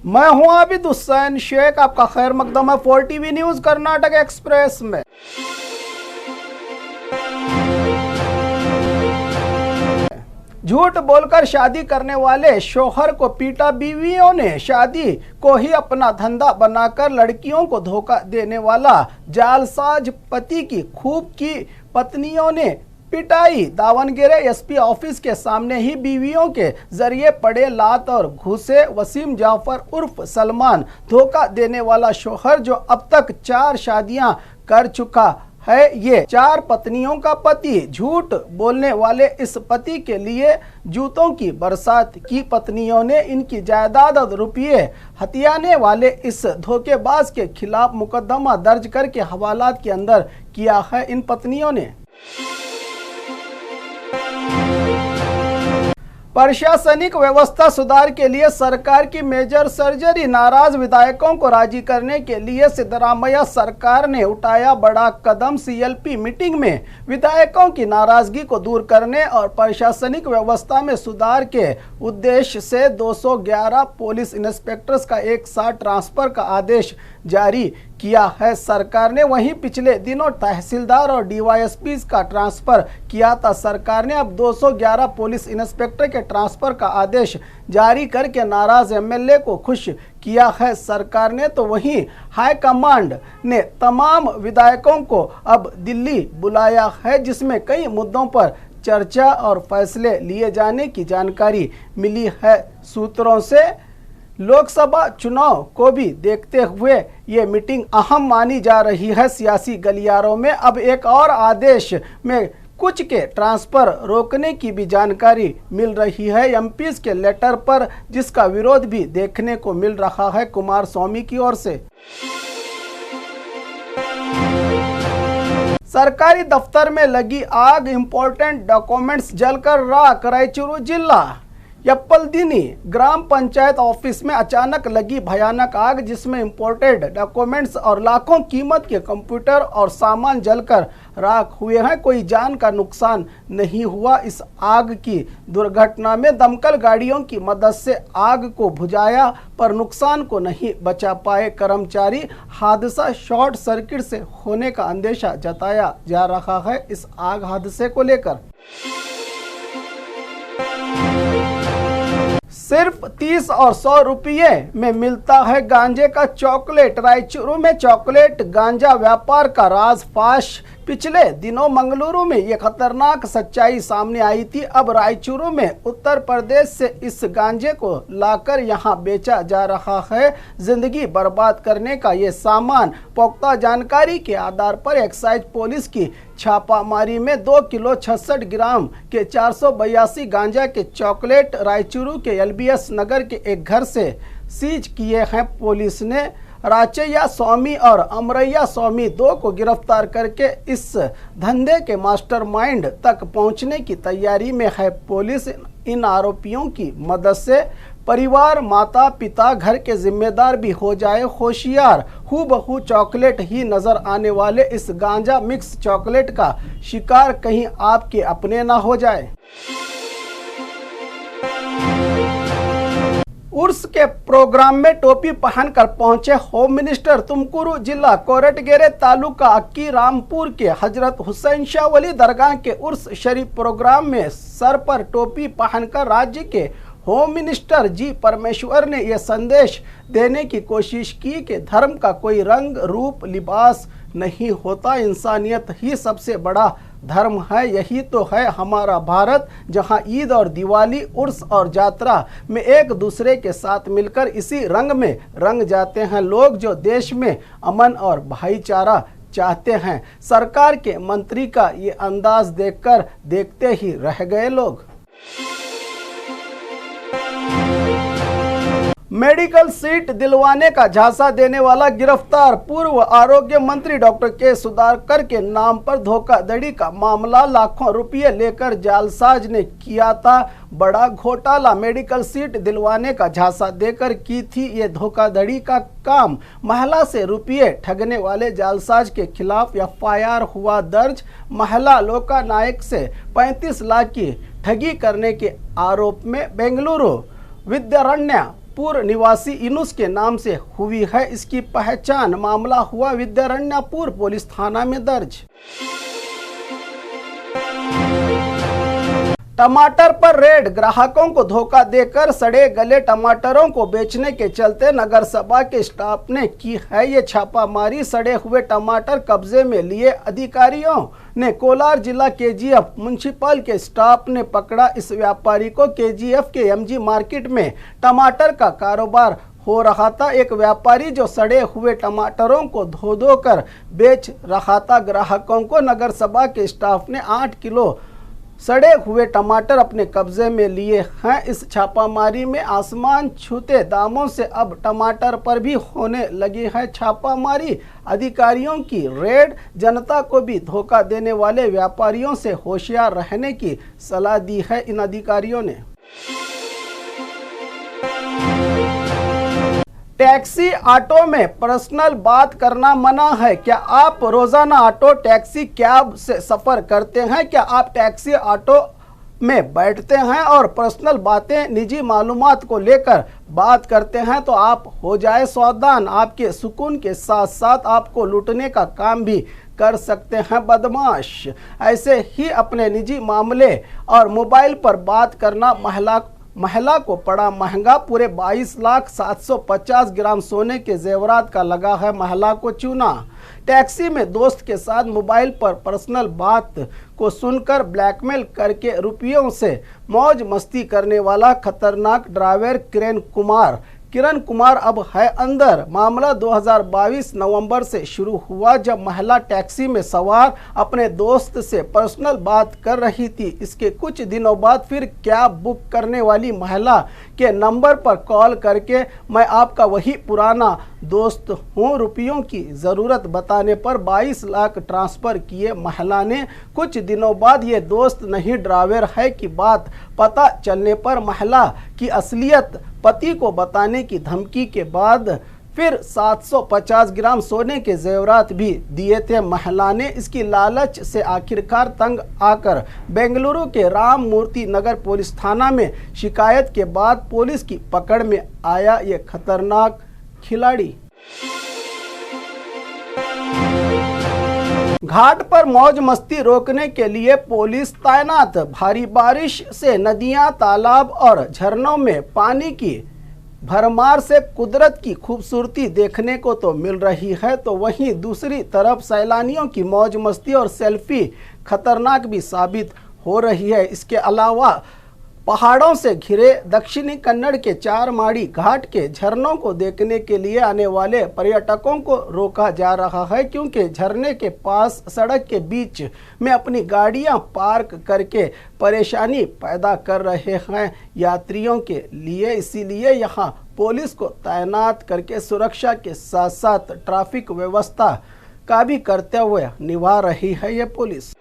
मैं हूं आबिद हुसैन शेख, आपका खैर मकदम है 4TV न्यूज कर्नाटक एक्सप्रेस में। झूठ बोलकर शादी करने वाले शौहर को पीटा, बीवियों ने शादी को ही अपना धंधा बनाकर लड़कियों को धोखा देने वाला जालसाज पति की खूब की पत्नियों ने पिटाई। दावणगेरे एसपी ऑफिस के सामने ही बीवियों के जरिए पड़े लात और घूसे। वसीम जाफर उर्फ सलमान धोखा देने वाला शौहर जो अब तक 4 शादियां कर चुका है, ये 4 पत्नियों का पति। झूठ बोलने वाले इस पति के लिए जूतों की बरसात की पत्नियों ने इनकी जायदाद और रुपये हथियाने वाले इस धोखेबाज के खिलाफ मुकदमा दर्ज करके हवालात के अंदर किया है। इन पत्नियों ने प्रशासनिक व्यवस्था सुधार के लिए सरकार की मेजर सर्जरी। नाराज विधायकों को राजी करने के लिए सिद्धरामैया सरकार ने उठाया बड़ा कदम। सीएलपी मीटिंग में विधायकों की नाराजगी को दूर करने और प्रशासनिक व्यवस्था में सुधार के उद्देश्य से 211 पुलिस इंस्पेक्टर्स का एक साथ ट्रांसफर का आदेश जारी किया है सरकार ने। वहीं पिछले दिनों तहसीलदार और डीवाईएसपी का ट्रांसफर किया था सरकार ने। अब 211 पुलिस इंस्पेक्टर के ट्रांसफर का आदेश जारी करके नाराज एमएलए को खुश किया है सरकार ने। तो वहीं हाईकमांड ने तमाम विधायकों को अब दिल्ली बुलाया है, जिसमें कई मुद्दों पर चर्चा और फैसले लिए जाने की जानकारी मिली है सूत्रों से। लोकसभा चुनाव को भी देखते हुए ये मीटिंग अहम मानी जा रही है सियासी गलियारों में। अब एक और आदेश में कुछ के ट्रांसफर रोकने की भी जानकारी मिल रही है एमपीज के लेटर पर, जिसका विरोध भी देखने को मिल रहा है कुमारस्वामी की ओर से। सरकारी दफ्तर में लगी आग, इंपॉर्टेंट डॉक्यूमेंट्स जलकर राख। रायचूरू जिला यप्पलदिनी ग्राम पंचायत ऑफिस में अचानक लगी भयानक आग, जिसमें इंपोर्टेड डॉक्यूमेंट्स और लाखों कीमत के कंप्यूटर और सामान जलकर राख हुए हैं। कोई जान का नुकसान नहीं हुआ। इस आग की दुर्घटना में दमकल गाड़ियों की मदद से आग को बुझाया, पर नुकसान को नहीं बचा पाए कर्मचारी। हादसा शॉर्ट सर्किट से होने का अंदेशा जताया जा रहा है इस आग हादसे को लेकर। सिर्फ 30 और 100 रुपये में मिलता है गांजे का चॉकलेट। रायचूरू में चॉकलेट गांजा व्यापार का राज फाश। पिछले दिनों मंगलुरु में ये खतरनाक सच्चाई सामने आई थी। अब रायचूरू में उत्तर प्रदेश से इस गांजे को लाकर यहाँ बेचा जा रहा है। जिंदगी बर्बाद करने का ये सामान। पुख्ता जानकारी के आधार पर एक्साइज पुलिस की छापामारी में 2 किलो 66 ग्राम के 482 गांजा के चॉकलेट रायचूरू के एलबीएस नगर के एक घर से सीज किए हैं। पुलिस ने राचैया स्वामी और अमरैया स्वामी 2 को गिरफ्तार करके इस धंधे के मास्टरमाइंड तक पहुंचने की तैयारी में है पुलिस। इन आरोपियों की मदद से परिवार, माता पिता, घर के जिम्मेदार भी हो जाए होशियार। हूबहू चॉकलेट ही नजर आने वाले इस गांजा मिक्स चॉकलेट का शिकार कहीं आपके अपने ना हो जाए। उर्स के प्रोग्राम में टोपी पहनकर पहुंचे होम मिनिस्टर। तुमकुरू जिला कोरटगेरे तालुका अक्की रामपुर के हजरत हुसैन शाह वली दरगाह के उर्स शरीफ प्रोग्राम में सर पर टोपी पहनकर राज्य के होम मिनिस्टर जी परमेश्वर ने यह संदेश देने की कोशिश की कि धर्म का कोई रंग, रूप, लिबास नहीं होता। इंसानियत ही सबसे बड़ा धर्म है। यही तो है हमारा भारत, जहां ईद और दिवाली, उर्स और यात्रा में एक दूसरे के साथ मिलकर इसी रंग में रंग जाते हैं लोग, जो देश में अमन और भाईचारा चाहते हैं। सरकार के मंत्री का ये अंदाज देखकर देखते ही रह गए लोग। मेडिकल सीट दिलवाने का झांसा देने वाला गिरफ्तार। पूर्व आरोग्य मंत्री डॉक्टर के सुधाकर के नाम पर धोखाधड़ी का मामला। लाखों रुपए लेकर जालसाज ने किया था बड़ा घोटाला। मेडिकल सीट दिलवाने का झांसा देकर की थी ये धोखाधड़ी का काम। महिला से रुपये ठगने वाले जालसाज के खिलाफ एफआईआर हुआ दर्ज। महिला लोकानायक से 35 लाख की ठगी करने के आरोप में बेंगलुरु विद्यारण्य भरतपुर निवासी इनुस के नाम से हुई है इसकी पहचान। मामला हुआ विद्यारण्यपुर पुलिस थाना में दर्ज। टमाटर पर रेड, ग्राहकों को धोखा देकर सड़े गले टमाटरों को बेचने के चलते नगर सभा के स्टाफ ने की है ये छापामारी। सड़े हुए टमाटर कब्जे में लिए अधिकारियों ने कोलार जिला केजीएफ म्युनिसिपल के स्टाफ ने पकड़ा। इस व्यापारी को केजीएफ के एमजी मार्केट में टमाटर का कारोबार हो रहा था। एक व्यापारी जो सड़े हुए टमाटरों को धो धो कर बेच रहा था ग्राहकों को। नगर सभा के स्टाफ ने 8 किलो सड़े हुए टमाटर अपने कब्जे में लिए हैं। इस छापामारी में आसमान छूते दामों से अब टमाटर पर भी होने लगी है छापामारी। अधिकारियों की रेड जनता को भी धोखा देने वाले व्यापारियों से होशियार रहने की सलाह दी है इन अधिकारियों ने। टैक्सी ऑटो में पर्सनल बात करना मना है। क्या आप रोजाना ऑटो टैक्सी कैब से सफर करते हैं? क्या आप टैक्सी ऑटो में बैठते हैं और पर्सनल बातें निजी मालूमात को लेकर बात करते हैं? तो आप हो जाए सावधान। आपके सुकून के साथ साथ आपको लूटने का काम भी कर सकते हैं बदमाश। ऐसे ही अपने निजी मामले और मोबाइल पर बात करना महिला को पड़ा महंगा। पूरे 22,750 ग्राम सोने के जेवरात का लगा है महिला को चूना। टैक्सी में दोस्त के साथ मोबाइल पर पर्सनल बात को सुनकर ब्लैकमेल करके रुपयों से मौज मस्ती करने वाला खतरनाक ड्राइवर किरण कुमार अब है अंदर। मामला 2022 नवंबर से शुरू हुआ जब महिला टैक्सी में सवार अपने दोस्त से पर्सनल बात कर रही थी। इसके कुछ दिनों बाद फिर कैब बुक करने वाली महिला के नंबर पर कॉल करके मैं आपका वही पुराना दोस्त हूँ, रुपयों की ज़रूरत बताने पर 22 लाख ट्रांसफ़र किए महिला ने। कुछ दिनों बाद ये दोस्त नहीं ड्राइवर है की बात पता चलने पर महिला की असलियत पति को बताने की धमकी के बाद फिर 750 ग्राम सोने के जेवरात भी दिए थे महिला ने। इसकी लालच से आखिरकार तंग आकर बेंगलुरु के राम मूर्ति नगर पुलिस थाना में शिकायत के बाद पुलिस की पकड़ में आया ये खतरनाक खिलाड़ी। घाट पर मौज मस्ती रोकने के लिए पुलिस तैनात। भारी बारिश से नदियां, तालाब और झरनों में पानी की भरमार से कुदरत की खूबसूरती देखने को तो मिल रही है, तो वहीं दूसरी तरफ सैलानियों की मौज मस्ती और सेल्फी खतरनाक भी साबित हो रही है। इसके अलावा पहाड़ों से घिरे दक्षिणी कन्नड़ के 4 माड़ी घाट के झरनों को देखने के लिए आने वाले पर्यटकों को रोका जा रहा है, क्योंकि झरने के पास सड़क के बीच में अपनी गाड़ियां पार्क करके परेशानी पैदा कर रहे हैं यात्रियों के लिए। इसीलिए यहां पुलिस को तैनात करके सुरक्षा के साथ साथ ट्रैफिक व्यवस्था का भी करते हुए निभा रही है ये पुलिस।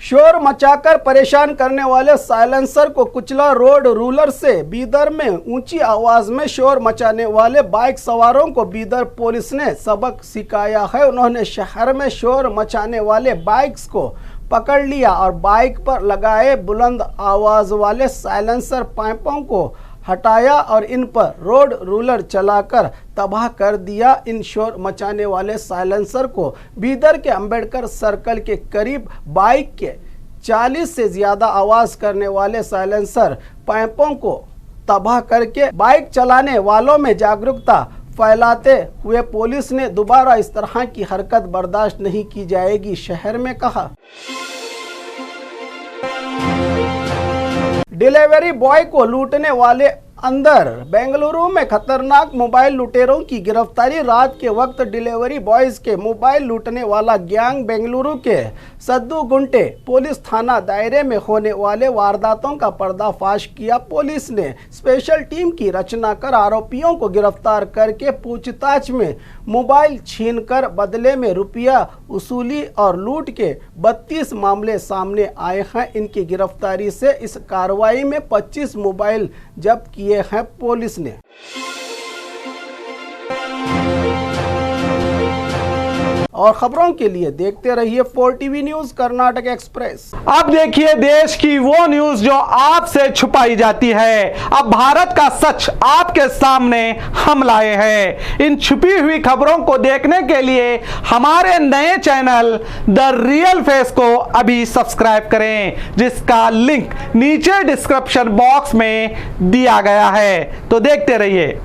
शोर मचाकर परेशान करने वाले साइलेंसर को कुचला। रोड रूलर से बीदर में ऊंची आवाज में शोर मचाने वाले बाइक सवारों को बीदर पुलिस ने सबक सिखाया है। उन्होंने शहर में शोर मचाने वाले बाइक्स को पकड़ लिया और बाइक पर लगाए बुलंद आवाज वाले साइलेंसर पाइपों को हटाया और इन पर रोड रूलर चलाकर तबाह कर दिया। इन शोर मचाने वाले साइलेंसर को बीदर के अंबेडकर सर्कल के करीब बाइक के 40 से ज़्यादा आवाज़ करने वाले साइलेंसर पाइपों को तबाह करके बाइक चलाने वालों में जागरूकता फैलाते हुए पुलिस ने दोबारा इस तरह की हरकत बर्दाश्त नहीं की जाएगी शहर में कहा। डिलीवरी बॉय को लूटने वाले अंदर। बेंगलुरु में खतरनाक मोबाइल लुटेरों की गिरफ्तारी। रात के वक्त डिलीवरी बॉयज के मोबाइल लूटने वाला गैंग बेंगलुरु के सद्दुगुंटे पुलिस थाना दायरे में होने वाले वारदातों का पर्दाफाश किया। पुलिस ने स्पेशल टीम की रचना कर आरोपियों को गिरफ्तार करके पूछताछ में मोबाइल छीनकर बदले में रुपया वसूली और लूट के 32 मामले सामने आए हैं। इनकी गिरफ्तारी से इस कार्रवाई में 25 मोबाइल जब्त किए हैं पुलिस ने। और खबरों के लिए देखते रहिए 4TV न्यूज कर्नाटक एक्सप्रेस। अब देखिए देश की वो न्यूज जो आपसे छुपाई जाती है। अब भारत का सच आपके सामने हम लाए हैं। इन छुपी हुई खबरों को देखने के लिए हमारे नए चैनल द रियल फेस को अभी सब्सक्राइब करें, जिसका लिंक नीचे डिस्क्रिप्शन बॉक्स में दिया गया है। तो देखते रहिए।